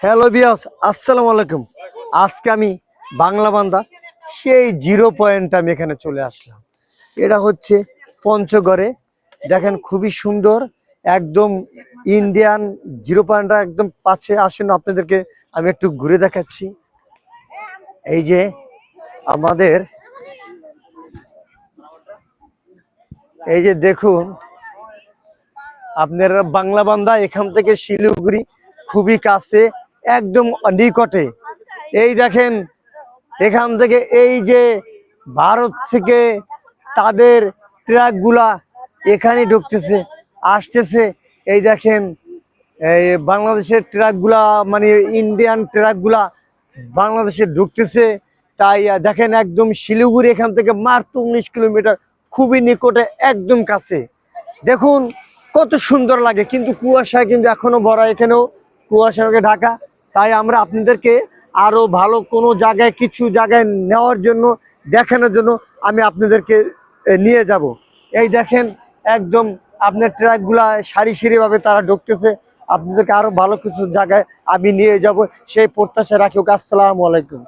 Hello বিয়াস, আসসালামু আলাইকুম। আজকে আমি বাংলা বান্দা সেই জিরো পয়েন্ট আমি এখানে চলে আসলাম। এটা হচ্ছে পঞ্চগড়ে। দেখেন খুবই সুন্দর, একদম ইন্ডিয়ান জিরো পয়েন্টটা একদম পাশে। আসেন আপনাদেরকে আমি একটু ঘুরে দেখাচ্ছি। এই যে আমাদের এই যে দেখুন, আপনারা বাংলা বান্দা এখান থেকে শিলিগুড়ি খুবই কাছে, একদম নিকটে। এই দেখেন এখান থেকে এই যে ভারত থেকে তাদের ট্রাকগুলা এখানে ঢুকতেছে, আসতেছে। এই দেখেন এই বাংলাদেশের ট্রাকগুলা, মানে ইন্ডিয়ান ট্রাকগুলা বাংলাদেশে ঢুকতেছে। তাই দেখেন একদম শিলিগুড়ি এখান থেকে মাত্র 19 কিলোমিটার, খুবই নিকটে, একদম কাছে। দেখুন কত সুন্দর লাগে, কিন্তু কুয়াশায় কিন্তু এখনো ভরা, এখানেও কুয়াশাকে ঢাকা। তাই আমরা আপনাদেরকে আরো ভালো কোনো জায়গায়, কিছু জায়গায় নেওয়ার জন্য, দেখানোর জন্য আমি আপনাদেরকে নিয়ে যাব। এই দেখেন একদম আপনার ট্রাকগুলা সারি সারি ভাবে তারা ঢুকতেছে। আপনাদেরকে আরো ভালো কিছু জায়গায় আমি নিয়ে যাব, সেই প্রত্যাশা রাখি। আসসালামু আলাইকুম।